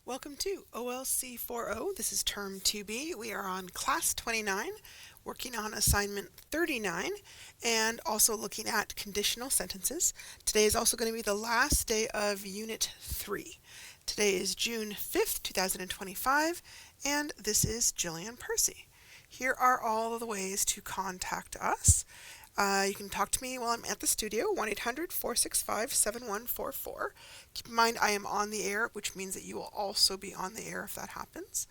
Welcome to OLC 4.0. This is Term 2B. We are on Class 29, working on Assignment 39, and also looking at conditional sentences. Today is also going to be the last day of Unit 3. Today is June 5th, 2025, and this is Jillian Percy. Here are all of the ways to contact us. You can talk to me while I'm at the studio, 1-800-465-7144. Keep in mind I am on the air, which means that you will also be on the air if that happens.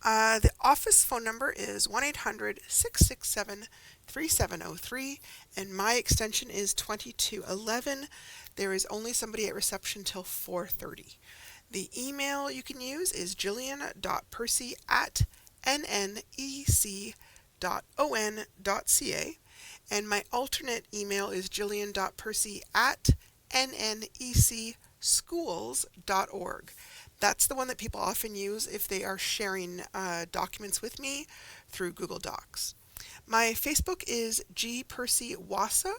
The office phone number is 1-800-667-3703, and my extension is 2211. There is only somebody at reception till 4:30. The email you can use is jillian.percy@nnec.on.ca. And my alternate email is jillian.percy@nnecschools.org. That's the one that people often use if they are sharing documents with me through Google Docs. My Facebook is gpercywasa.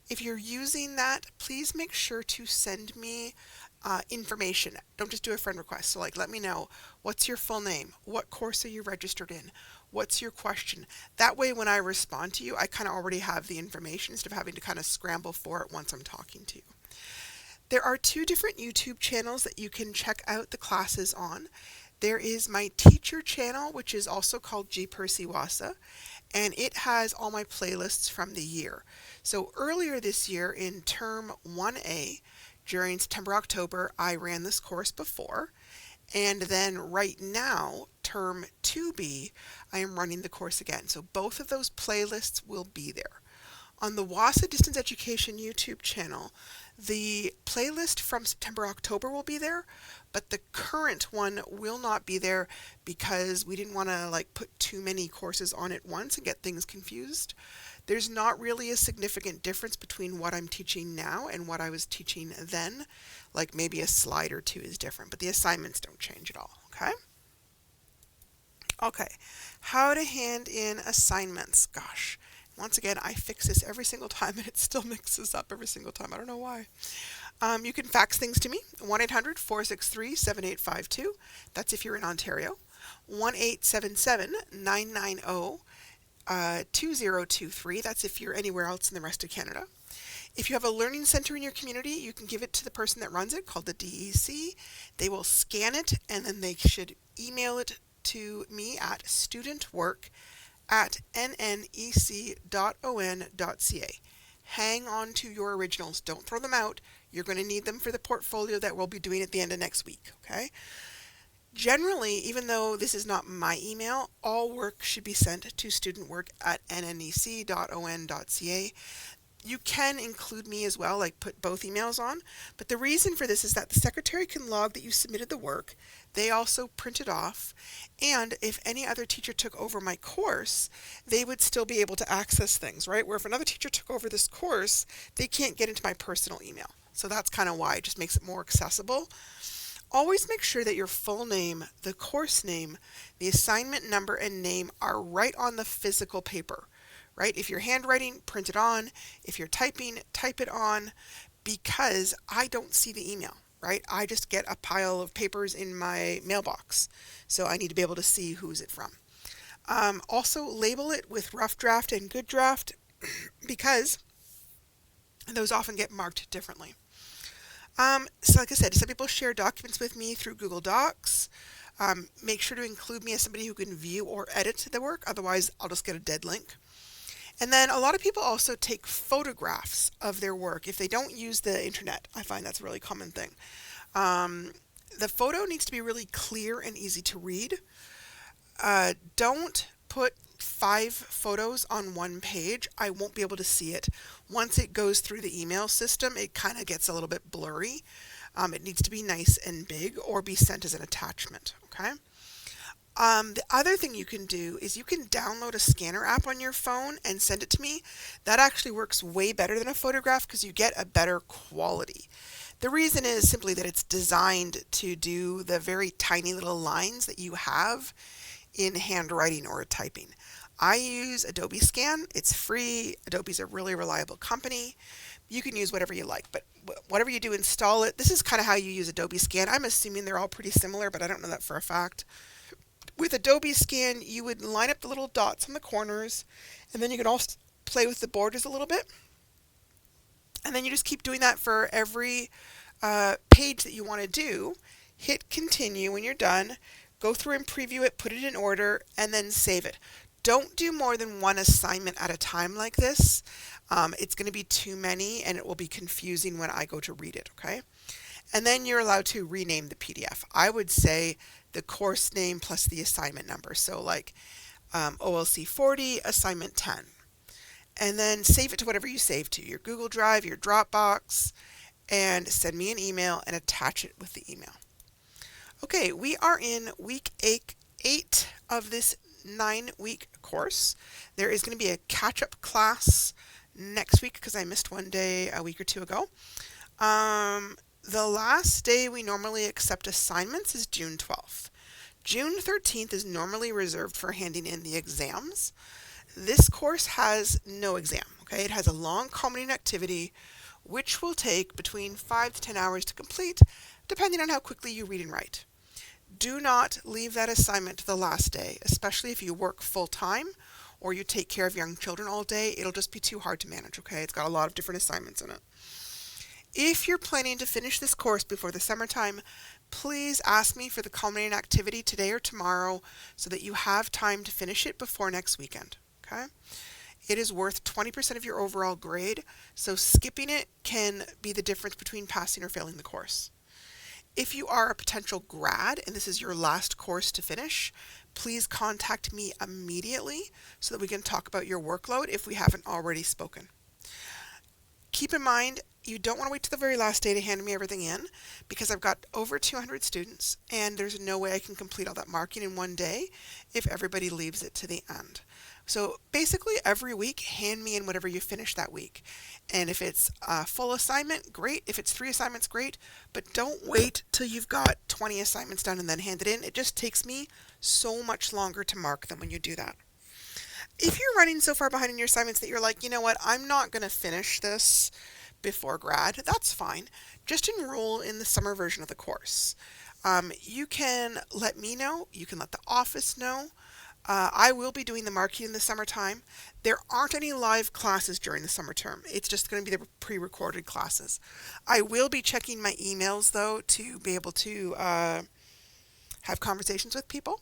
If you're using that, please make sure to send me information. Don't just do a friend request. So let me know, what's your full name? What course are you registered in? What's your question? That way when I respond to you, I kind of already have the information instead of having to kind of scramble for it once I'm talking to you. There are two different YouTube channels that you can check out the classes on. There is my teacher channel, which is also called G. Percy Wasa, and it has all my playlists from the year. So earlier this year in Term 1A, during September, October, I ran this course before. And then right now, Term 2B, I am running the course again. So both of those playlists will be there. On the WASA Distance Education YouTube channel, the playlist from September, October will be there, but the current one will not be there because we didn't want to put too many courses on at once and get things confused. There's not really a significant difference between what I'm teaching now and what I was teaching then. Maybe a slide or two is different, but the assignments don't change at all, okay? Okay, how to hand in assignments. Gosh, once again, I fix this every single time and it still mixes up every single time. I don't know why. You can fax things to me, 1-800-463-7852. That's if you're in Ontario. 1-877-990-2023. That's if you're anywhere else in the rest of Canada. If you have a learning center in your community, you can give it to the person that runs it, called the DEC. They will scan it, and then they should email it to me at studentwork@nnec.on.ca. Hang on to your originals. Don't throw them out. You're going to need them for the portfolio that we'll be doing at the end of next week, okay? Generally, even though this is not my email, all work should be sent to studentwork@nnec.on.ca. You can include me as well, put both emails on, but the reason for this is that the secretary can log that you submitted the work. They also print it off, and if any other teacher took over my course, they would still be able to access things, right? Where if another teacher took over this course, they can't get into my personal email. So that's kind of why it just makes it more accessible. Always make sure that your full name, the course name, the assignment number, and name are right on the physical paper. Right? If you're handwriting, print it on. If you're typing, type it on, because I don't see the email, right? I just get a pile of papers in my mailbox, so I need to be able to see who's it from. Also, label it with rough draft and good draft because those often get marked differently. So like I said, some people share documents with me through Google Docs. Make sure to include me as somebody who can view or edit the work, otherwise I'll just get a dead link. And then a lot of people also take photographs of their work if they don't use the internet. I find that's a really common thing. The photo needs to be really clear and easy to read. Don't put 5 photos on one page. I won't be able to see it. Once it goes through the email system, it kind of gets a little bit blurry. It needs to be nice and big or be sent as an attachment, okay? The other thing you can do is you can download a scanner app on your phone and send it to me. That actually works way better than a photograph because you get a better quality. The reason is simply that it's designed to do the very tiny little lines that you have in handwriting or typing. I use Adobe Scan. It's free. Adobe's a really reliable company. You can use whatever you like, but whatever you do, install it. This is kind of how you use Adobe Scan. I'm assuming they're all pretty similar, but I don't know that for a fact. With Adobe Scan, you would line up the little dots on the corners, and then you can also play with the borders a little bit. And then you just keep doing that for every page that you want to do. Hit continue when you're done. Go through and preview it, put it in order, and then save it. Don't do more than one assignment at a time like this. It's going to be too many, and it will be confusing when I go to read it, okay? And then you're allowed to rename the PDF. I would say the course name plus the assignment number. So like OLC 40, assignment 10. And then save it to whatever you save to, your Google Drive, your Dropbox, and send me an email and attach it with the email. Okay, we are in week 8 of this 9-week course. There is going to be a catch-up class next week because I missed one day a week or two ago. The last day we normally accept assignments is June 12th. June 13th is normally reserved for handing in the exams. This course has no exam, okay? It has a long culminating activity which will take between 5 to 10 hours to complete, depending on how quickly you read and write. Do not leave that assignment to the last day, especially if you work full-time or you take care of young children all day. It'll just be too hard to manage, okay? It's got a lot of different assignments in it. If you're planning to finish this course before the summertime, please ask me for the culminating activity today or tomorrow so that you have time to finish it before next weekend, okay? It is worth 20% of your overall grade, so skipping it can be the difference between passing or failing the course. If you are a potential grad and this is your last course to finish, please contact me immediately so that we can talk about your workload if we haven't already spoken. Keep in mind, you don't want to wait to the very last day to hand me everything in because I've got over 200 students and there's no way I can complete all that marking in one day if everybody leaves it to the end. So basically every week, hand me in whatever you finish that week. And if it's a full assignment, great. If it's 3 assignments, great. But don't wait till you've got 20 assignments done and then hand it in. It just takes me so much longer to mark them when you do that. If you're running so far behind in your assignments that you're like, you know what, I'm not going to finish this before grad, that's fine. Just enroll in the summer version of the course. You can let me know. You can let the office know. I will be doing the marking in the summertime. There aren't any live classes during the summer term. It's just going to be the pre-recorded classes. I will be checking my emails, though, to be able to have conversations with people.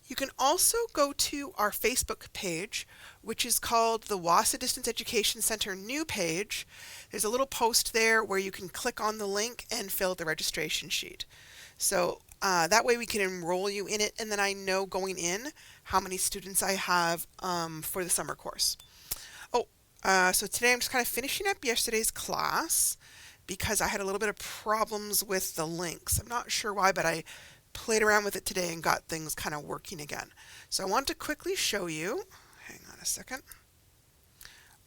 You can also go to our Facebook page, which is called the WASA Distance Education Center new page. There's a little post there where you can click on the link and fill out the registration sheet. So that way we can enroll you in it, and then I know going in how many students I have for the summer course. So today I'm just kind of finishing up yesterday's class because I had a little bit of problems with the links. I'm not sure why, but I played around with it today and got things kind of working again. So I want to quickly show you. Hang on a second.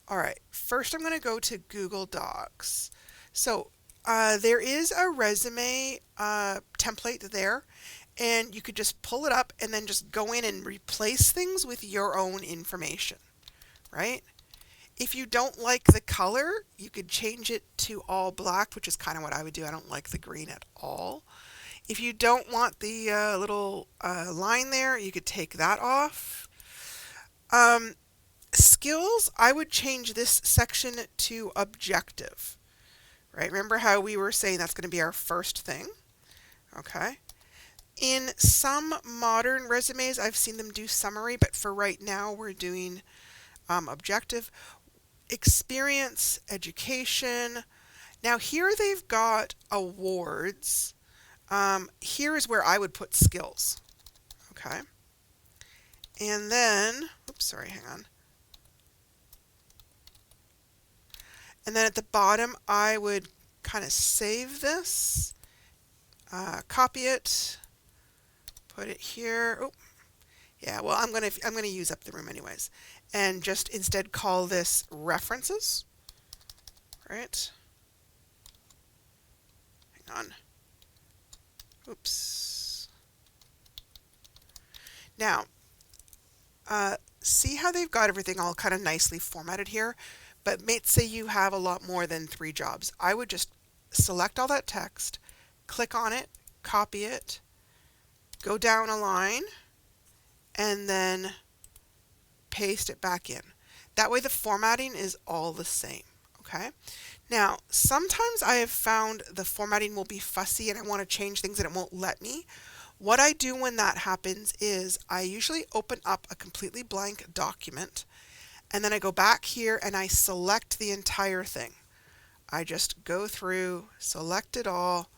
All right, first I'm going to go to Google Docs. So there is a resume template there, and you could just pull it up and then just go in and replace things with your own information, right? If you don't like the color, you could change it to all black, which is kind of what I would do. I don't like the green at all. If you don't want the little line there, you could take that off. Skills, I would change this section to objective. Right? Remember how we were saying that's going to be our first thing? Okay. In some modern resumes, I've seen them do summary, but for right now, we're doing objective. Experience, education. Now here they've got awards. Here is where I would put skills. Okay. And then, hang on. And then at the bottom, I would kind of save this, copy it, put it here. Oh, yeah. Well, I'm gonna use up the room anyways, and just instead call this references. Right. Hang on. Oops. Now, see how they've got everything all kind of nicely formatted here? But say you have a lot more than 3 jobs. I would just select all that text, click on it, copy it, go down a line, and then paste it back in. That way the formatting is all the same, okay? Now, sometimes I have found the formatting will be fussy and I want to change things and it won't let me. What I do when that happens is I usually open up a completely blank document, and then I go back here and I select the entire thing. I just go through, select it all,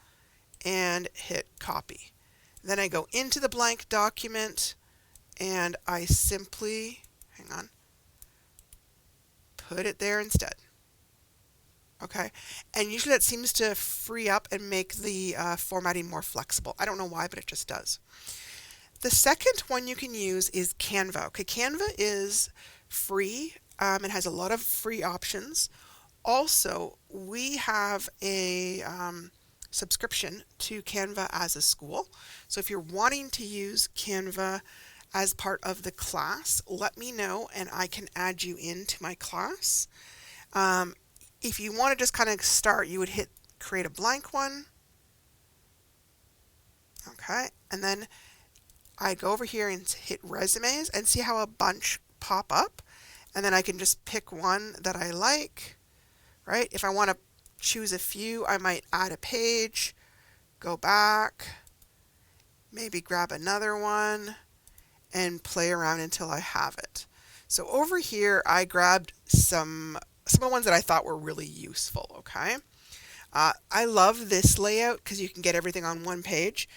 and hit copy. Then I go into the blank document and I simply, hang on, put it there instead. Okay, and usually that seems to free up and make the formatting more flexible. I don't know why, but it just does. The second one you can use is Canva. Okay, Canva is free. It has a lot of free options. Also, we have a subscription to Canva as a school. So if you're wanting to use Canva as part of the class, let me know and I can add you into my class. If you want to just kind of start, you would hit create a blank one. Okay, and then I go over here and hit resumes and see how a bunch pop up. And then I can just pick one that I like, right? If I want to choose a few, I might add a page, go back, maybe grab another one, and play around until I have it. So over here, I grabbed some of the ones that I thought were really useful, okay? I love this layout because you can get everything on one page.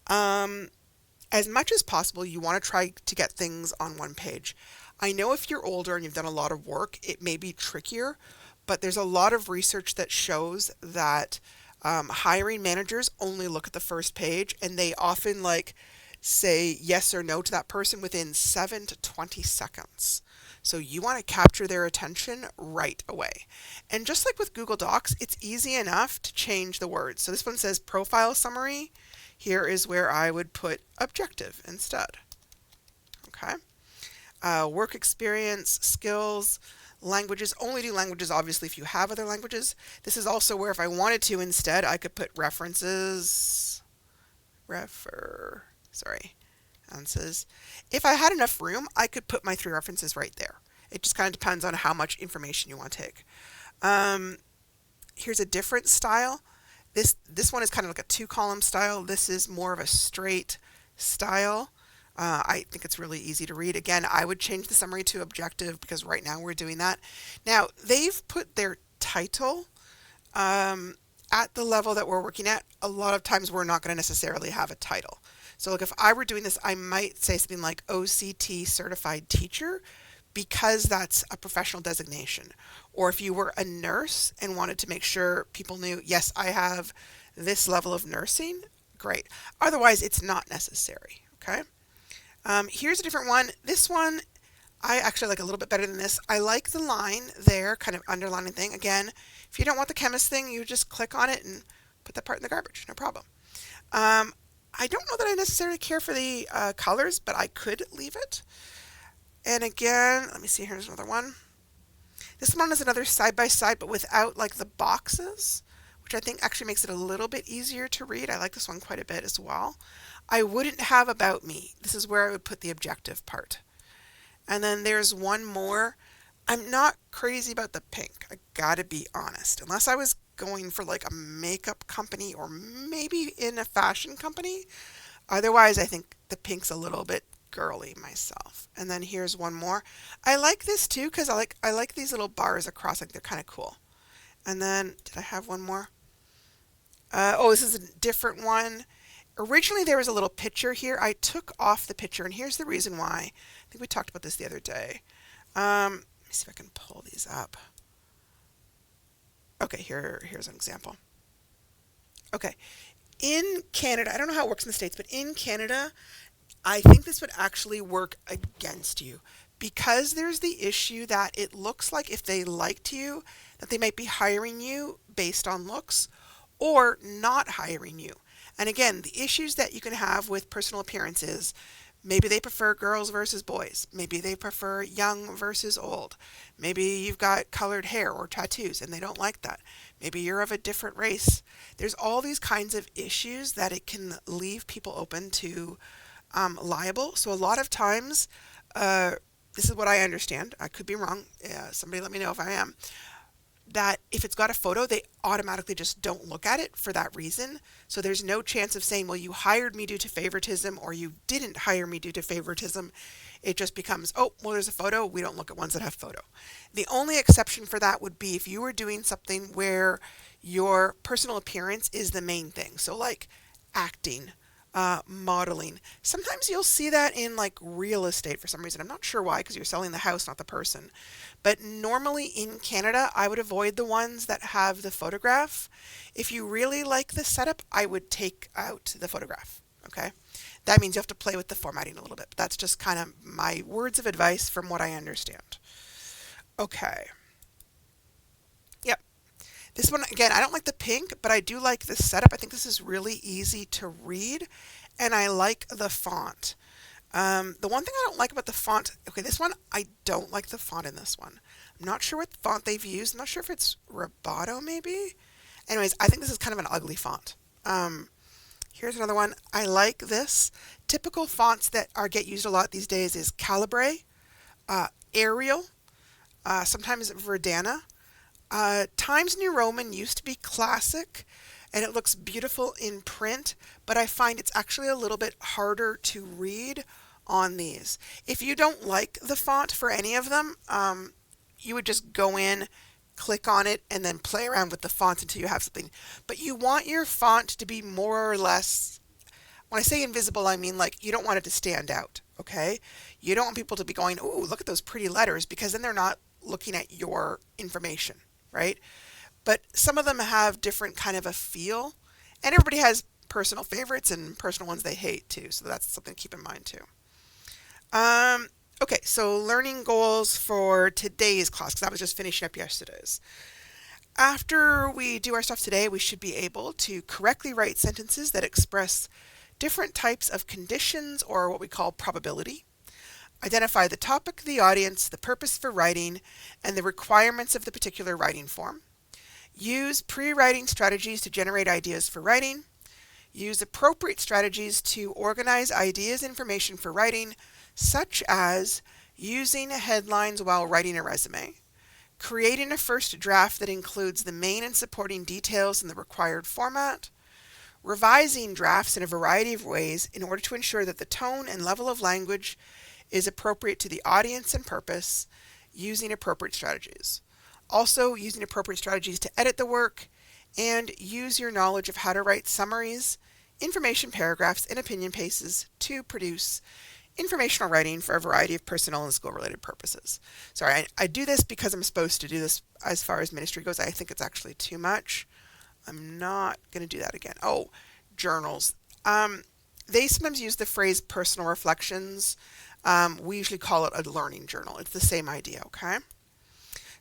As much as possible, you want to try to get things on one page. I know if you're older and you've done a lot of work, it may be trickier, but there's a lot of research that shows that hiring managers only look at the first page, and they often say yes or no to that person within 7 to 20 seconds. So you want to capture their attention right away. And just like with Google Docs, it's easy enough to change the words. So this one says profile summary. Here is where I would put objective instead. Okay. Work experience, skills, languages. Only do languages, obviously, if you have other languages. This is also where if I wanted to instead, I could put references. References. If I had enough room, I could put my 3 references right there. It just kind of depends on how much information you want to take. Here's a different style. This one is kind of like a 2-column style. This is more of a straight style. I think it's really easy to read. Again, I would change the summary to objective because right now we're doing that. Now, they've put their title at the level that we're working at. A lot of times we're not going to necessarily have a title. So if I were doing this, I might say something like OCT certified teacher because that's a professional designation. Or if you were a nurse and wanted to make sure people knew, yes, I have this level of nursing, great. Otherwise, it's not necessary, okay? Here's a different one. This one, I actually like a little bit better than this. I like the line there, kind of underlining thing. Again, if you don't want the chemist thing, you just click on it and put that part in the garbage, no problem. I don't know that I necessarily care for the colors, but I could leave it. And again, let me see, here's another one. This one is another side-by-side, but without the boxes, which I think actually makes it a little bit easier to read. I like this one quite a bit as well. I wouldn't have about me. This is where I would put the objective part. And then there's one more. I'm not crazy about the pink. I gotta be honest. Unless I was going for a makeup company or maybe in a fashion company. Otherwise, I think the pink's a little bit girly myself. And then here's one more. I like this too because I like these little bars across. They're kind of cool. And then did I have one more? This is a different one. Originally there was a little picture here. I took off the picture, and here's the reason why. I think we talked about this the other day. Let me see if I can pull these up. Okay, here's an example. Okay, in Canada, I don't know how it works in the States, but in Canada, I think this would actually work against you because there's the issue that it looks like if they liked you, that they might be hiring you based on looks or not hiring you. And again, the issues that you can have with personal appearance is Maybe they prefer girls versus boys. Maybe they prefer young versus old. Maybe you've got colored hair or tattoos and they don't like that. Maybe you're of a different race. There's all these kinds of issues that it can leave people open to liable. So a lot of times, uh, this is what I understand. I could be wrong. Somebody let me know if I am, that if it's got a photo, they automatically just don't look at it for that reason. So there's no chance of saying, well, you hired me due to favoritism or you didn't hire me due to favoritism. It just becomes, oh, well, there's a photo. We don't look at ones that have photo. The only exception for that would be if you were doing something where your personal appearance is the main thing. So like acting, modeling. Sometimes you'll see that in like real estate for some reason. I'm not sure why, because you're selling the house, not the person. But normally in Canada, I would avoid the ones that have the photograph. If you really like the setup, I would take out the photograph. Okay. That means you have to play with the formatting a little bit. But that's just kind of my words of advice from what I understand. Okay. Yep. This one, again, I don't like the pink, but I do like the setup. I think this is really easy to read, and I like the font. The one thing I don't like about the font, okay, this one, I don't like the font in this one. I'm not sure what font they've used. I'm not sure if it's Roboto, maybe. Anyways, I think this is kind of an ugly font. Here's another one. I like this. Typical fonts that get used a lot these days is Calibre, Arial, sometimes Verdana. Times New Roman used to be classic, and it looks beautiful in print, but I find it's actually a little bit harder to read on these. If you don't like the font for any of them, you would just go in, click on it, and then play around with the font until you have something. But you want your font to be more or less, when I say invisible, I mean like you don't want it to stand out, okay? You don't want people to be going, "Ooh, look at those pretty letters," because then they're not looking at your information, right? But some of them have different kind of a feel, and everybody has personal favorites and personal ones they hate too, so that's something to keep in mind too. Okay, so learning goals for today's class, because I was just finishing up yesterday's. After we do our stuff today, we should be able to correctly write sentences that express different types of conditions or what we call probability. Identify the topic, the audience, the purpose for writing, and the requirements of the particular writing form. Use pre-writing strategies to generate ideas for writing. Use appropriate strategies to organize ideas and information for writing, such as using headlines while writing a resume, creating a first draft that includes the main and supporting details in the required format, revising drafts in a variety of ways in order to ensure that the tone and level of language is appropriate to the audience and purpose, using appropriate strategies. Also, using appropriate strategies to edit the work, and use your knowledge of how to write summaries, information paragraphs, and opinion pieces to produce informational writing for a variety of personal and school-related purposes. Sorry, I do this because I'm supposed to do this as far as ministry goes. I think it's actually too much. I'm not going to do that again. Oh, journals. They sometimes use the phrase personal reflections. We usually call it a learning journal. It's the same idea, okay?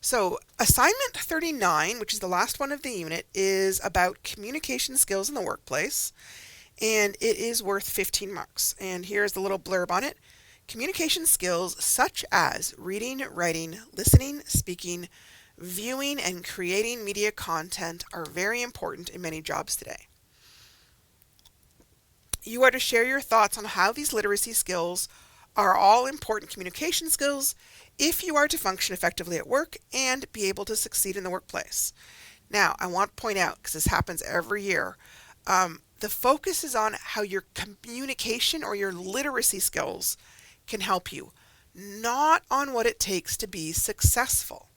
So assignment 39, which is the last one of the unit, is about communication skills in the workplace, and it is worth 15 marks. And here's the little blurb on it. Communication skills such as reading, writing, listening, speaking, viewing, and creating media content are very important in many jobs today. You are to share your thoughts on how these literacy skills are all important communication skills if you are to function effectively at work and be able to succeed in the workplace. Now, I want to point out, because this happens every year, the focus is on how your communication or your literacy skills can help you, not on what it takes to be successful.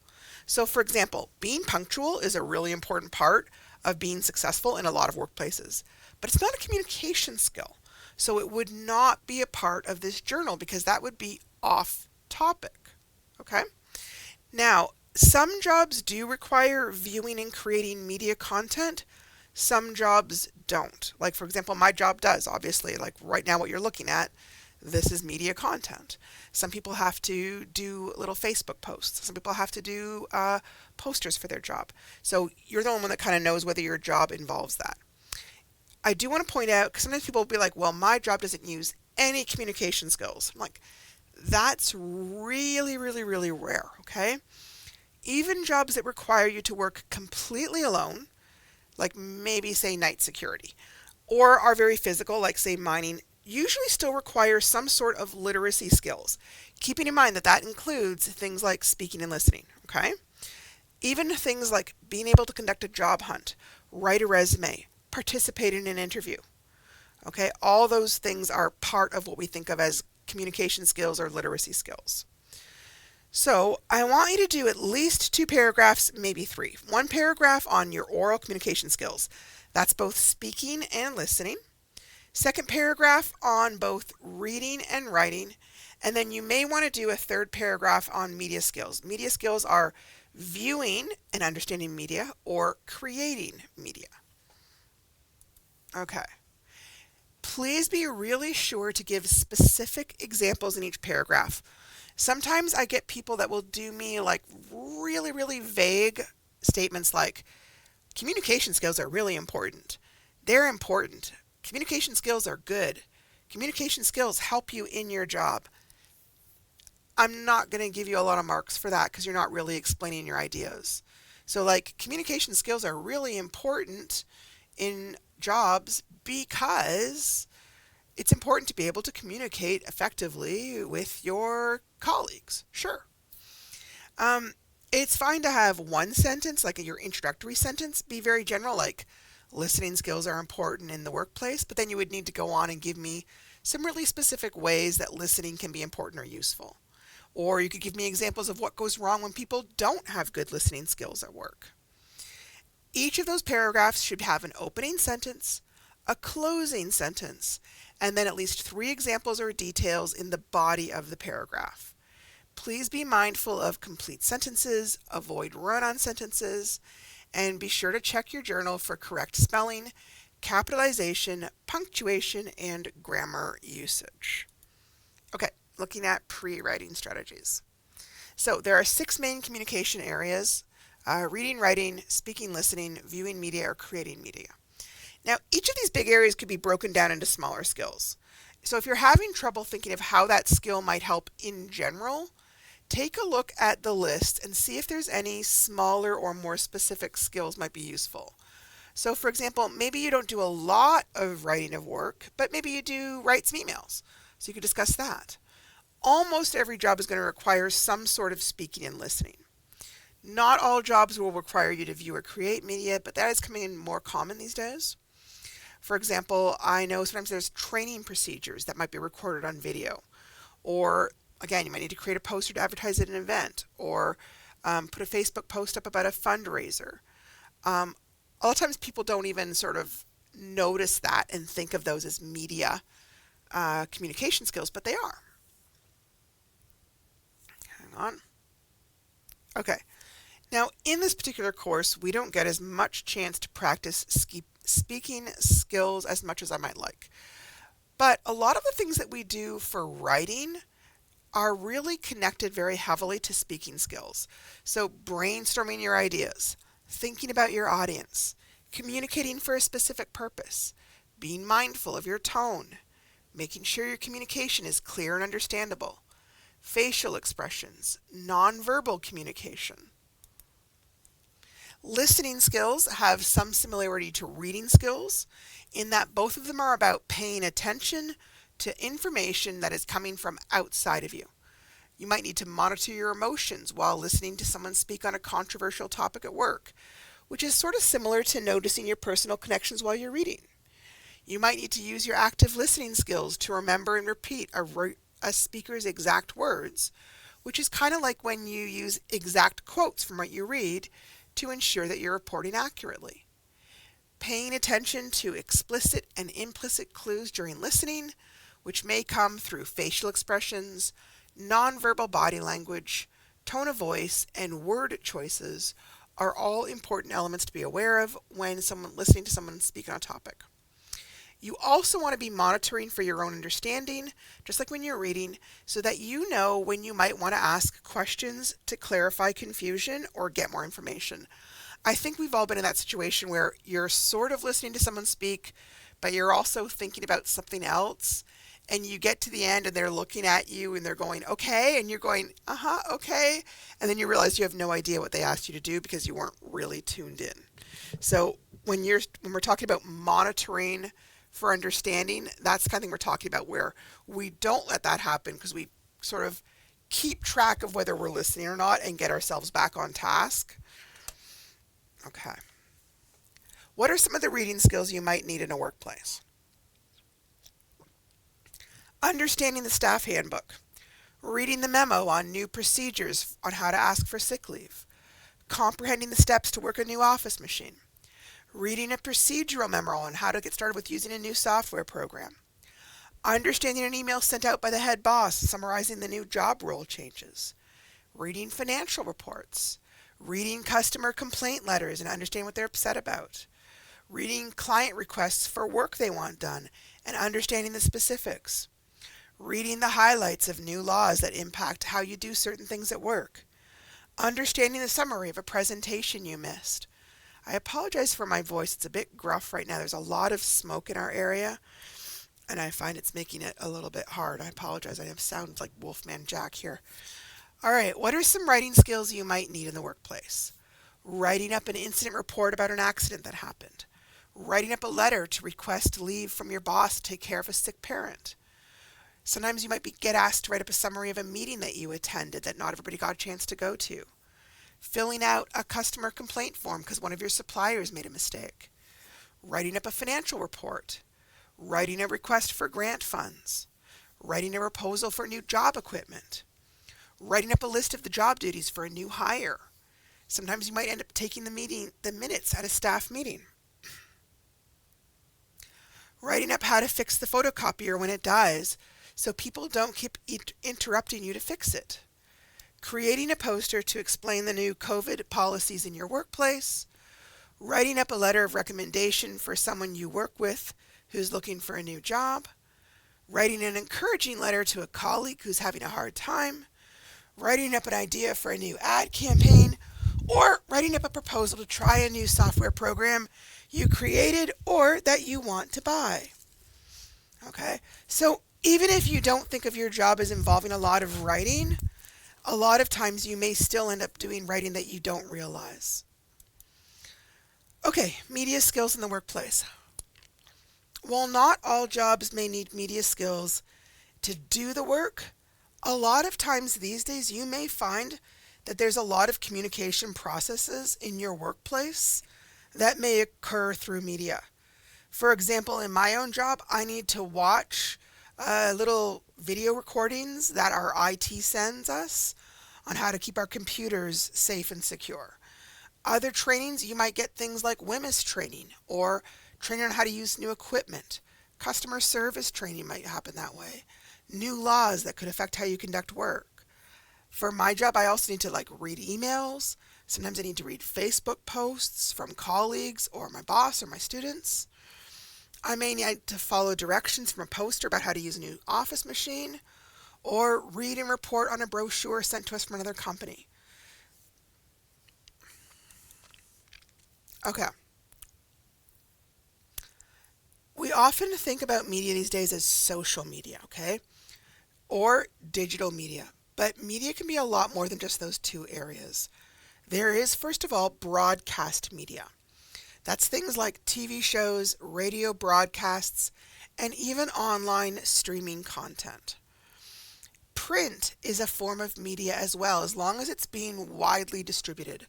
So, for example, being punctual is a really important part of being successful in a lot of workplaces, but it's not a communication skill. So it would not be a part of this journal because that would be off topic. Okay? Now, some jobs do require viewing and creating media content. Some jobs don't. Like, for example, my job does, obviously. Like right now what you're looking at, this is media content. Some people have to do little Facebook posts. Some people have to do posters for their job. So you're the one that kind of knows whether your job involves that. I do want to point out, because sometimes people will be like, well, my job doesn't use any communication skills. I'm like, that's really, really, really rare, okay? Even jobs that require you to work completely alone, like maybe say night security, or are very physical, like say mining, usually still require some sort of literacy skills, keeping in mind that that includes things like speaking and listening, okay? Even things like being able to conduct a job hunt, write a resume, participate in an interview, okay? All those things are part of what we think of as communication skills or literacy skills. So I want you to do at least 2 paragraphs, maybe 3. 1 paragraph on your oral communication skills. That's both speaking and listening. 2nd paragraph on both reading and writing. And then you may want to do a 3rd paragraph on media skills. Media skills are viewing and understanding media or creating media. Okay. Please be really sure to give specific examples in each paragraph. Sometimes I get people that will do me like really, really vague statements like, communication skills are really important. They're important. Communication skills are good. Communication skills help you in your job. I'm not going to give you a lot of marks for that because you're not really explaining your ideas. So like communication skills are really important in jobs because it's important to be able to communicate effectively with your colleagues. Sure. It's fine to have one sentence, like your introductory sentence, be very general, like listening skills are important in the workplace, but then you would need to go on and give me some really specific ways that listening can be important or useful. Or you could give me examples of what goes wrong when people don't have good listening skills at work. Each of those paragraphs should have an opening sentence, a closing sentence, and then at least 3 examples or details in the body of the paragraph. Please be mindful of complete sentences, avoid run-on sentences, and be sure to check your journal for correct spelling, capitalization, punctuation, and grammar usage. Okay, looking at pre-writing strategies. So there are 6 main communication areas: reading, writing, speaking, listening, viewing media, or creating media. Now, each of these big areas could be broken down into smaller skills. So if you're having trouble thinking of how that skill might help in general, take a look at the list and see if there's any smaller or more specific skills might be useful. So for example, maybe you don't do a lot of writing of work, but maybe you do write some emails. So you could discuss that. Almost every job is going to require some sort of speaking and listening. Not all jobs will require you to view or create media, but that is coming in more common these days. For example, I know sometimes there's training procedures that might be recorded on video. Or, again, you might need to create a poster to advertise at an event, or put a Facebook post up about a fundraiser. A lot of times people don't even sort of notice that and think of those as media communication skills, but they are. Hang on. Okay. Now, in this particular course, we don't get as much chance to practice speaking skills as much as I might like. But a lot of the things that we do for writing are really connected very heavily to speaking skills. So brainstorming your ideas, thinking about your audience, communicating for a specific purpose, being mindful of your tone, making sure your communication is clear and understandable, facial expressions, nonverbal communication. Listening skills have some similarity to reading skills in that both of them are about paying attention to information that is coming from outside of you. You might need to monitor your emotions while listening to someone speak on a controversial topic at work, which is sort of similar to noticing your personal connections while you're reading. You might need to use your active listening skills to remember and repeat a speaker's exact words, which is kind of like when you use exact quotes from what you read to ensure that you're reporting accurately. Paying attention to explicit and implicit clues during listening, which may come through facial expressions, nonverbal body language, tone of voice, and word choices, are all important elements to be aware of when listening to someone speak on a topic. You also want to be monitoring for your own understanding, just like when you're reading, so that you know when you might want to ask questions to clarify confusion or get more information. I think we've all been in that situation where you're sort of listening to someone speak, but you're also thinking about something else, and you get to the end and they're looking at you and they're going, okay, and you're going, uh-huh, okay, and then you realize you have no idea what they asked you to do because you weren't really tuned in. So when we're talking about monitoring for understanding, that's the kind of thing we're talking about, where we don't let that happen because we sort of keep track of whether we're listening or not and get ourselves back on task. Okay. What are some of the reading skills you might need in a workplace? Understanding the staff handbook, reading the memo on new procedures on how to ask for sick leave, comprehending the steps to work a new office machine, reading a procedural memo on how to get started with using a new software program, understanding an email sent out by the head boss summarizing the new job role changes, reading financial reports, reading customer complaint letters and understanding what they're upset about, reading client requests for work they want done and understanding the specifics, reading the highlights of new laws that impact how you do certain things at work, understanding the summary of a presentation you missed. I apologize for my voice. It's a bit gruff right now. There's a lot of smoke in our area, and I find it's making it a little bit hard. I apologize. I have sounds like Wolfman Jack here. All right, what are some writing skills you might need in the workplace? Writing up an incident report about an accident that happened. Writing up a letter to request leave from your boss to take care of a sick parent. Sometimes you might get asked to write up a summary of a meeting that you attended that not everybody got a chance to go to. Filling out a customer complaint form because one of your suppliers made a mistake. Writing up a financial report. Writing a request for grant funds. Writing a proposal for new job equipment. Writing up a list of the job duties for a new hire. Sometimes you might end up taking the minutes at a staff meeting. Writing up how to fix the photocopier when it dies so people don't keep interrupting you to fix it. Creating a poster to explain the new COVID policies in your workplace. Writing up a letter of recommendation for someone you work with who's looking for a new job. Writing an encouraging letter to a colleague who's having a hard time. Writing up an idea for a new ad campaign, or writing up a proposal to try a new software program you created or that you want to buy. Okay, so even if you don't think of your job as involving a lot of writing, a lot of times you may still end up doing writing that you don't realize. Okay, media skills in the workplace. While not all jobs may need media skills to do the work, a lot of times these days you may find that there's a lot of communication processes in your workplace that may occur through media. For example, in my own job, I need to watch little video recordings that our IT sends us on how to keep our computers safe and secure. Other trainings, you might get things like WMIS training or training on how to use new equipment. Customer service training might happen that way. New laws that could affect how you conduct work. For my job, I also need to read emails. Sometimes I need to read Facebook posts from colleagues or my boss or my students. I may need to follow directions from a poster about how to use a new office machine, or read and report on a brochure sent to us from another company. Okay. We often think about media these days as social media, okay? Or digital media. But media can be a lot more than just those two areas. There is, first of all, broadcast media. That's things like TV shows, radio broadcasts, and even online streaming content. Print is a form of media as well, as long as it's being widely distributed.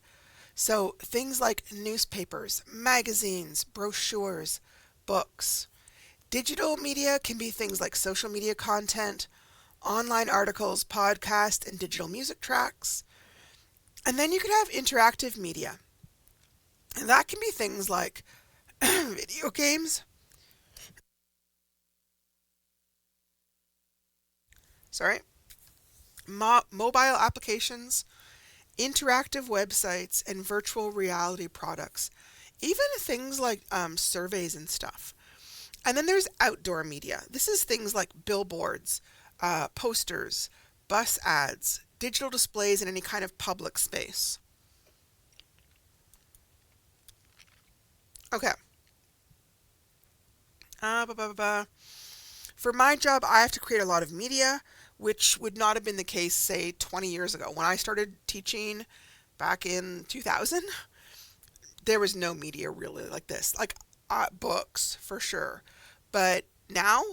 So things like newspapers, magazines, brochures, books. Digital media can be things like social media content, online articles, podcasts, and digital music tracks. And then you can have interactive media. And that can be things like video games, mobile applications, interactive websites, and virtual reality products. Even things like surveys and stuff. And then there's outdoor media. This is things like billboards, posters, bus ads, digital displays in any kind of public space. Okay. Ba, ba, ba, ba. For my job, I have to create a lot of media, which would not have been the case, say, 20 years ago. When I started teaching back in 2000, there was no media really like this. Like books, for sure. But now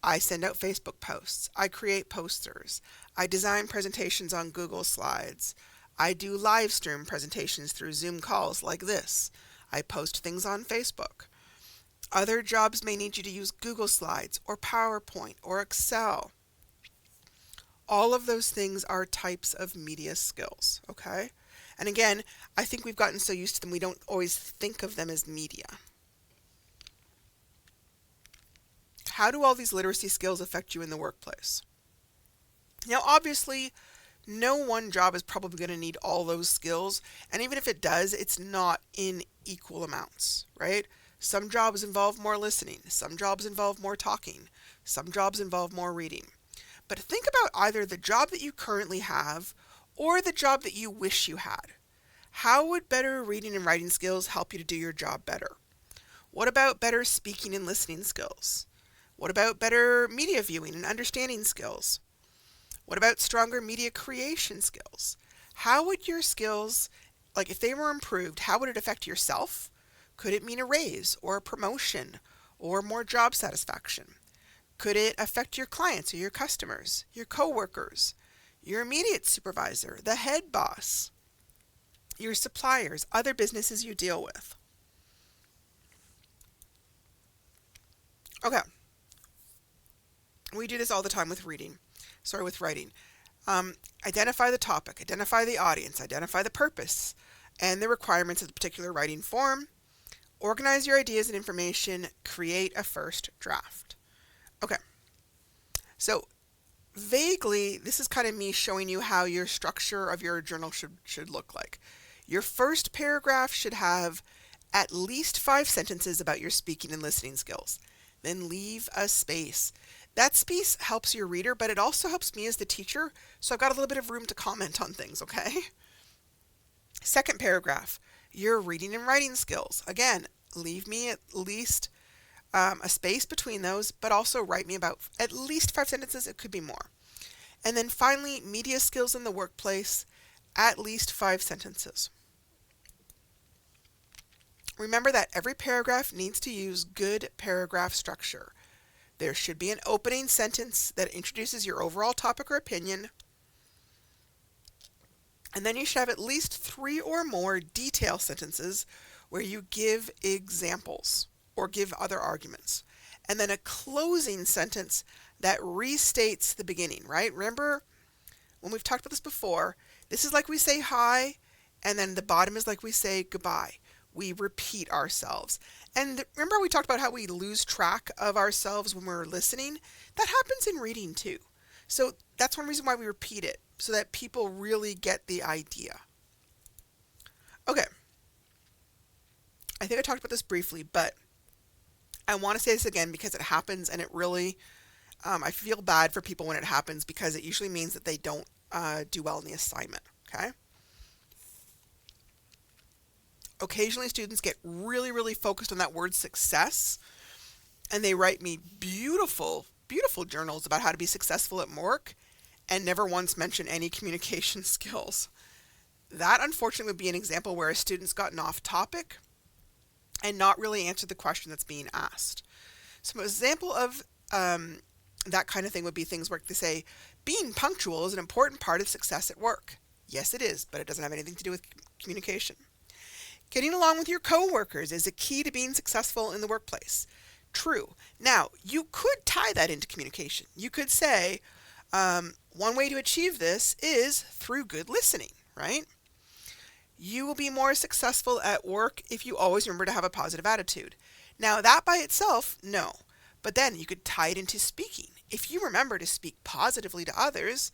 I send out Facebook posts. I create posters. I design presentations on Google Slides. I do live stream presentations through Zoom calls like this. I post things on Facebook. Other jobs may need you to use Google Slides or PowerPoint or Excel. All of those things are types of media skills, okay? And again, I think we've gotten so used to them we don't always think of them as media. How do all these literacy skills affect you in the workplace? Now, obviously, no one job is probably going to need all those skills, and even if it does, it's not in equal amounts, right? Some jobs involve more listening, some jobs involve more talking, some jobs involve more reading. But think about either the job that you currently have or the job that you wish you had. How would better reading and writing skills help you to do your job better? What about better speaking and listening skills? What about better media viewing and understanding skills? What about stronger media creation skills? How would your skills, like if they were improved, how would it affect yourself? Could it mean a raise or a promotion or more job satisfaction? Could it affect your clients or your customers, your coworkers, your immediate supervisor, the head boss, your suppliers, other businesses you deal with? Okay, we do this all the time with with writing. Identify the topic, identify the audience, identify the purpose, and the requirements of the particular writing form. Organize your ideas and information, create a first draft. Okay, so vaguely, this is kind of me showing you how your structure of your journal should look like. Your first paragraph should have at least 5 sentences about your speaking and listening skills. Then leave a space. That space helps your reader, but it also helps me as the teacher, so I've got a little bit of room to comment on things, okay? Second paragraph, your reading and writing skills. Again, leave me at least a space between those, but also write me about at least 5 sentences. It could be more. And then finally, media skills in the workplace, at least 5 sentences. Remember that every paragraph needs to use good paragraph structure. There should be an opening sentence that introduces your overall topic or opinion. And then you should have at least 3 or more detail sentences where you give examples or give other arguments. And then a closing sentence that restates the beginning, right? Remember when we've talked about this before, this is like we say hi, and then the bottom is like we say goodbye. We repeat ourselves. And remember we talked about how we lose track of ourselves when we're listening? That happens in reading too. So that's one reason why we repeat it, so that people really get the idea. Okay. I think I talked about this briefly, but I want to say this again because it happens and it really, I feel bad for people when it happens because it usually means that they don't do well in the assignment, okay? Occasionally students get really, really focused on that word success, and they write me beautiful, beautiful journals about how to be successful at work and never once mention any communication skills. That unfortunately would be an example where a student's gotten off topic and not really answered the question that's being asked. So an example of that kind of thing would be things where they say, being punctual is an important part of success at work. Yes, it is, but it doesn't have anything to do with communication. Getting along with your coworkers is a key to being successful in the workplace. True. Now, you could tie that into communication. You could say, one way to achieve this is through good listening, right? You will be more successful at work if you always remember to have a positive attitude. Now, that by itself, no. But then you could tie it into speaking. If you remember to speak positively to others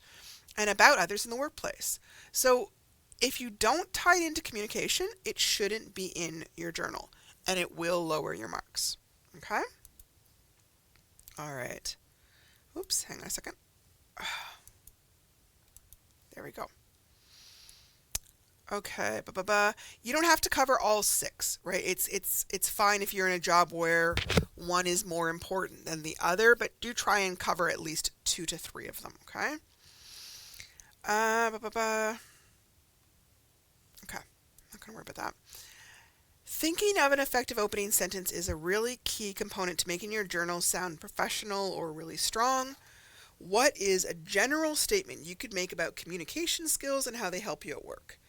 and about others in the workplace. So if you don't tie it into communication, it shouldn't be in your journal, and it will lower your marks. Okay? All right. Oops, hang on a second. There we go. Okay, you don't have to cover all 6, right? It's fine if you're in a job where one is more important than the other, but do try and cover at least 2 to 3 of them, okay? Okay, not going to worry about that. Thinking of an effective opening sentence is a really key component to making your journal sound professional or really strong. What is a general statement you could make about communication skills and how they help you at work?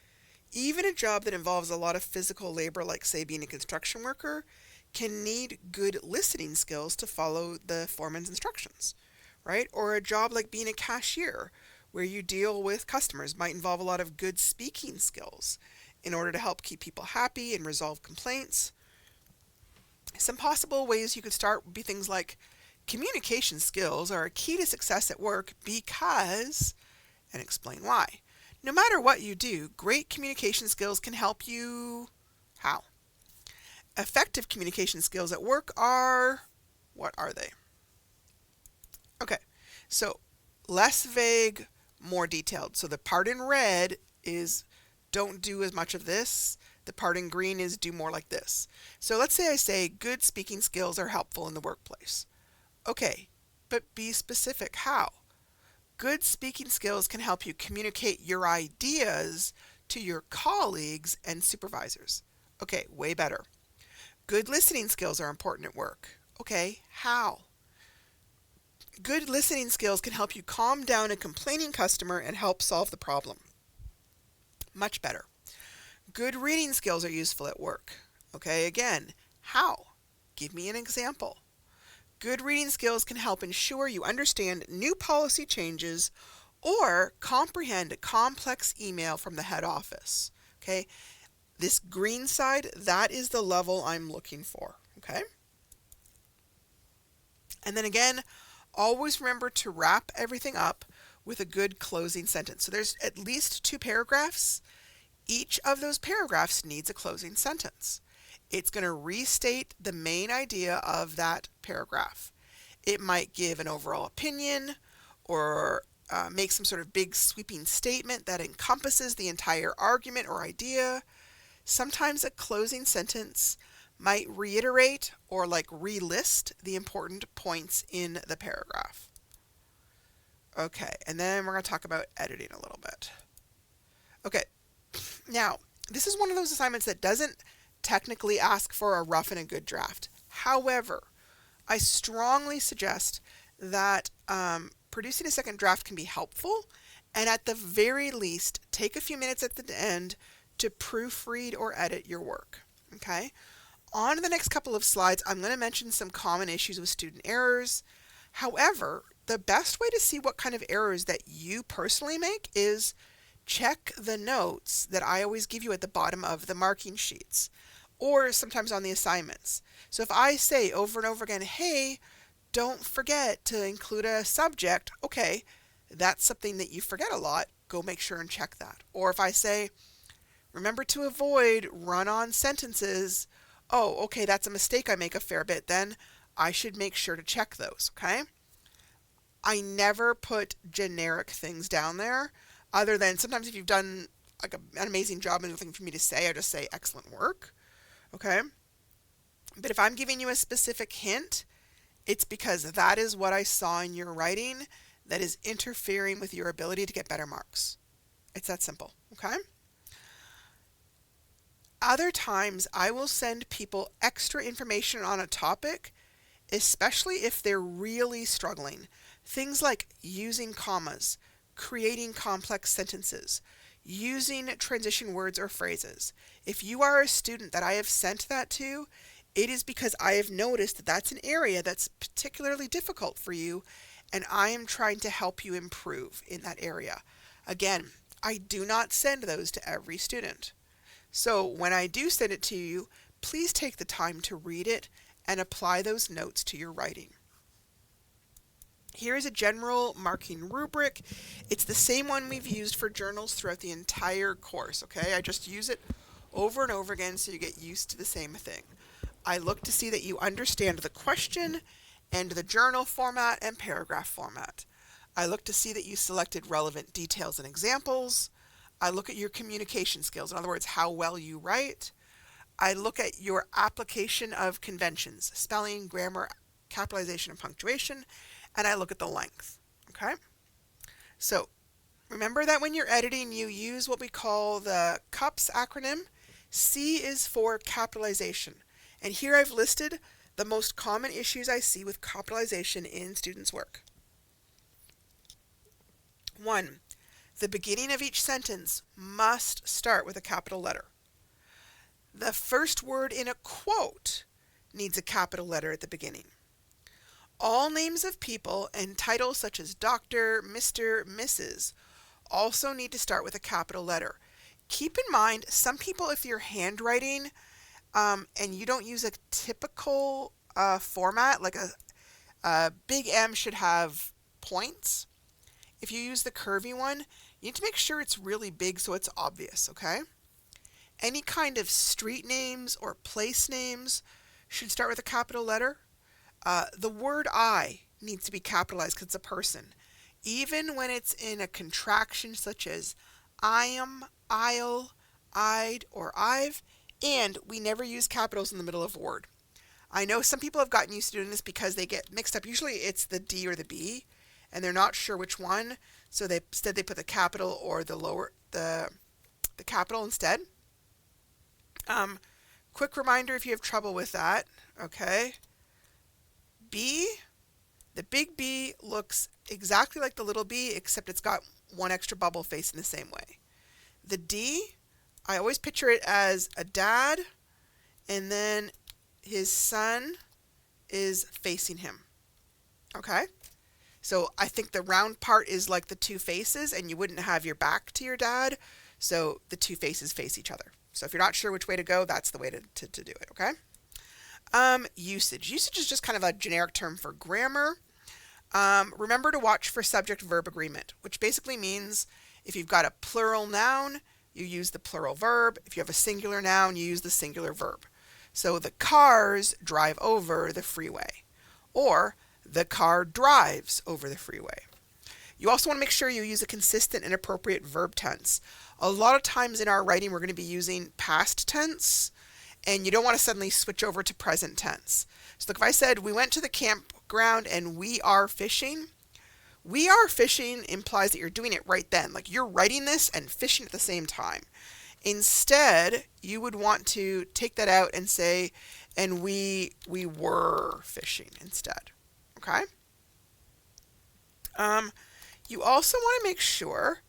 Even a job that involves a lot of physical labor, like say being a construction worker, can need good listening skills to follow the foreman's instructions, right? Or a job like being a cashier, where you deal with customers, might involve a lot of good speaking skills in order to help keep people happy and resolve complaints. Some possible ways you could start would be things like communication skills are a key to success at work because, and explain why. No matter what you do, great communication skills can help you. How? Effective communication skills at work are, what are they? Okay, so less vague, more detailed. So the part in red is don't do as much of this. The part in green is do more like this. So let's say I say good speaking skills are helpful in the workplace. Okay, but be specific. How? Good speaking skills can help you communicate your ideas to your colleagues and supervisors. Okay, way better. Good listening skills are important at work. Okay, how? Good listening skills can help you calm down a complaining customer and help solve the problem. Much better. Good reading skills are useful at work. Okay, again, how? Give me an example. Good reading skills can help ensure you understand new policy changes or comprehend a complex email from the head office. Okay, this green side, that is the level I'm looking for. Okay, and then again, always remember to wrap everything up with a good closing sentence. So there's at least 2 paragraphs. Each of those paragraphs needs a closing sentence. It's going to restate the main idea of that paragraph. It might give an overall opinion or make some sort of big sweeping statement that encompasses the entire argument or idea. Sometimes a closing sentence might reiterate or like relist the important points in the paragraph. Okay, and then we're going to talk about editing a little bit. Okay, now this is one of those assignments that doesn't technically ask for a rough and a good draft. However, I strongly suggest that producing a second draft can be helpful, and at the very least, take a few minutes at the end to proofread or edit your work. Okay? On to the next couple of slides, I'm going to mention some common issues with student errors. However, the best way to see what kind of errors that you personally make is check the notes that I always give you at the bottom of the marking sheets, or sometimes on the assignments. So if I say over and over again, hey, don't forget to include a subject, okay, that's something that you forget a lot, go make sure and check that. Or if I say, remember to avoid run-on sentences, oh, okay, that's a mistake I make a fair bit, then I should make sure to check those, okay? I never put generic things down there, other than sometimes if you've done like an amazing job and nothing for me to say, I just say excellent work. Okay? But if I'm giving you a specific hint, it's because that is what I saw in your writing that is interfering with your ability to get better marks. It's that simple. Okay? Other times, I will send people extra information on a topic, especially if they're really struggling. Things like using commas, creating complex sentences, using transition words or phrases. If you are a student that I have sent that to, it is because I have noticed that that's an area that's particularly difficult for you, and I am trying to help you improve in that area. Again, I do not send those to every student. So when I do send it to you, please take the time to read it and apply those notes to your writing. Here is a general marking rubric. It's the same one we've used for journals throughout the entire course, okay? I just use it over and over again so you get used to the same thing. I look to see that you understand the question and the journal format and paragraph format. I look to see that you selected relevant details and examples. I look at your communication skills, in other words, how well you write. I look at your application of conventions, spelling, grammar, capitalization, and punctuation, and I look at the length. Okay? So remember that when you're editing, you use what we call the CUPS acronym. C is for capitalization. And here I've listed the most common issues I see with capitalization in students' work. 1. The beginning of each sentence must start with a capital letter. The first word in a quote needs a capital letter at the beginning. All names of people and titles such as Dr., Mr., Mrs. also need to start with a capital letter. Keep in mind, some people, if you're handwriting and you don't use a typical format, like a big M should have points. If you use the curvy one, you need to make sure it's really big so it's obvious, okay? Any kind of street names or place names should start with a capital letter. The word I needs to be capitalized because it's a person. Even when it's in a contraction such as I am, I'll, I'd, or I've, and we never use capitals in the middle of a word. I know some people have gotten used to doing this because they get mixed up. Usually it's the D or the B, and they're not sure which one, so instead they put the capital or the capital instead. Quick reminder if you have trouble with that, okay? B, the big B looks exactly like the little b, except it's got one extra bubble facing the same way. The D, I always picture it as a dad, and then his son is facing him. Okay? So I think the round part is like the two faces, and you wouldn't have your back to your dad, so the two faces face each other. So if you're not sure which way to go, that's the way to do it, okay? Usage. Usage is just kind of a generic term for grammar. Remember to watch for subject-verb agreement, which basically means if you've got a plural noun, you use the plural verb. If you have a singular noun, you use the singular verb. So the cars drive over the freeway, or the car drives over the freeway. You also want to make sure you use a consistent and appropriate verb tense. A lot of times in our writing, we're going to be using past tense, and you don't want to suddenly switch over to present tense. So look, if I said we went to the campground and we are fishing implies that you're doing it right then. Like you're writing this and fishing at the same time. Instead, you would want to take that out and say, and we were fishing instead. Okay? You also want to make sure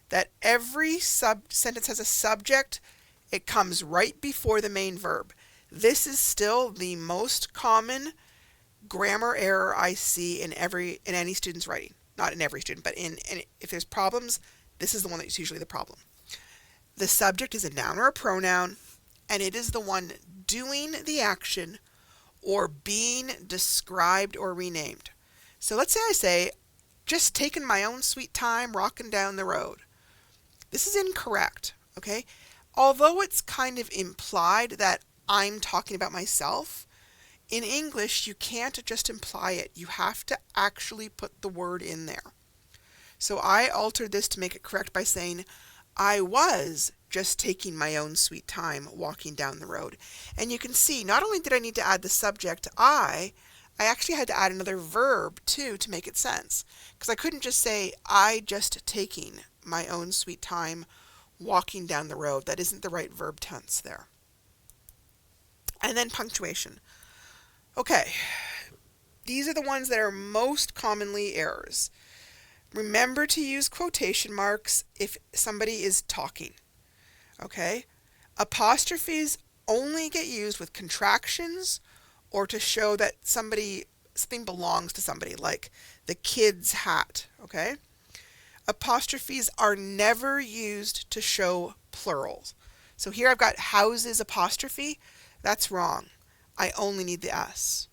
that every sentence has a subject. It comes right before the main verb. This is still the most common grammar error I see in any student's writing. Not in every student, but if there's problems, this is the one that's usually the problem. The subject is a noun or a pronoun, and it is the one doing the action or being described or renamed. So let's say I say, just taking my own sweet time rocking down the road. This is incorrect, okay? Although it's kind of implied that I'm talking about myself, in English you can't just imply it. You have to actually put the word in there. So I altered this to make it correct by saying, I was just taking my own sweet time walking down the road. And you can see, not only did I need to add the subject I actually had to add another verb too to make it sense. Because I couldn't just say, I just taking my own sweet time walking down the road. That isn't the right verb tense there. And then punctuation. Okay, these are the ones that are most commonly errors. Remember to use quotation marks if somebody is talking. Okay? Apostrophes only get used with contractions or to show that something belongs to somebody, like the kid's hat. Okay? Apostrophes are never used to show plurals. So here I've got houses apostrophe. That's wrong. I only need the S.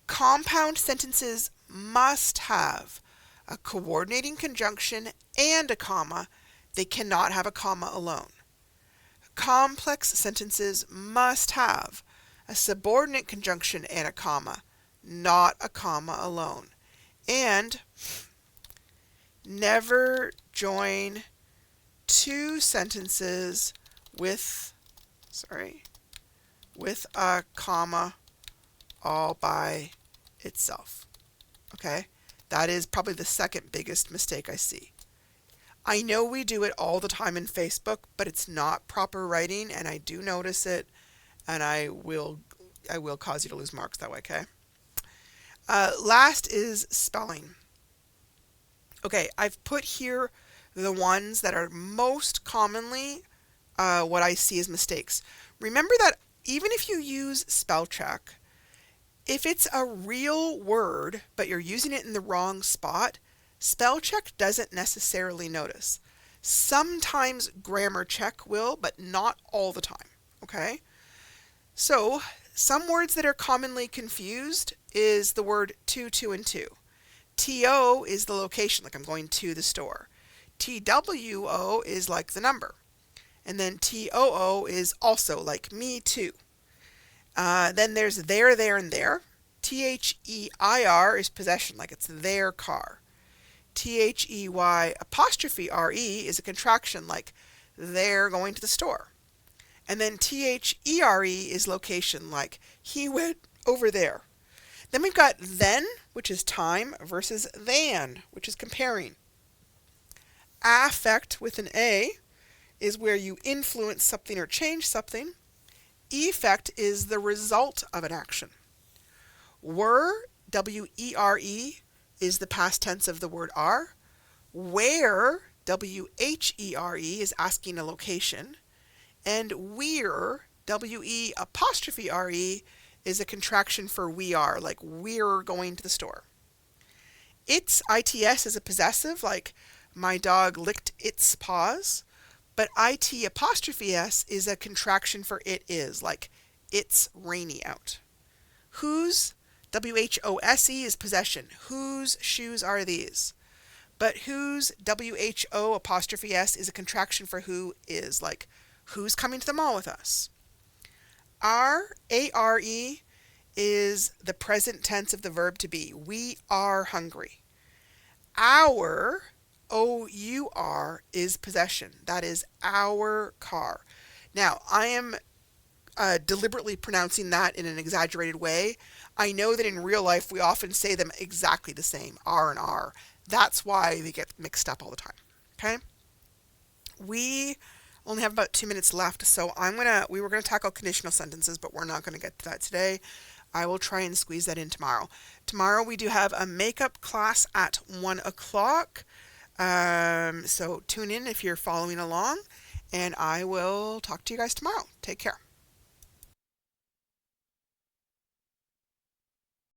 Compound sentences must have a coordinating conjunction and a comma. They cannot have a comma alone. Complex sentences must have a subordinate conjunction and a comma, not a comma alone. And never join two sentences with, with a comma all by itself. Okay, that is probably the second biggest mistake I see. I know we do it all the time in Facebook, but it's not proper writing, and I do notice it, and I will cause you to lose marks that way, okay? Last is spelling. Okay, I've put here the ones that are most commonly what I see as mistakes. Remember that even if you use spell check, if it's a real word, but you're using it in the wrong spot, spell check doesn't necessarily notice. Sometimes grammar check will, but not all the time, okay? So, some words that are commonly confused is the word to, and to. TO is the location, like I'm going to the store. TWO is like the number. And then TOO is also like me too. Then there's there, and there. THEIR is possession, like it's their car. THEY apostrophe RE is a contraction, like they're going to the store. And then THERE is location, like he went over there. Then we've got then, which is time, versus than, which is comparing. Affect with an A is where you influence something or change something. Effect is the result of an action. Were, WERE, is the past tense of the word are. Where, WHERE, is asking a location. And we're, WE apostrophe RE, is a contraction for we are, like we're going to the store. ITS is a possessive, like my dog licked its paws. But IT apostrophe S is a contraction for it is, like it's rainy out. Whose, WHOSE, is possession. Whose shoes are these? But whose, WHO apostrophe S, is a contraction for who is, like who's coming to the mall with us? ARE is the present tense of the verb to be. We are hungry. Our, OUR, is possession. That is our car. Now, I am deliberately pronouncing that in an exaggerated way. I know that in real life we often say them exactly the same, R and R. That's why they get mixed up all the time. Okay? We only have about 2 minutes left, so we were gonna tackle conditional sentences, but we're not gonna get to that today. I will try and squeeze that in tomorrow. Tomorrow we do have a makeup class at 1 o'clock. So tune in if you're following along, and I will talk to you guys tomorrow. Take care.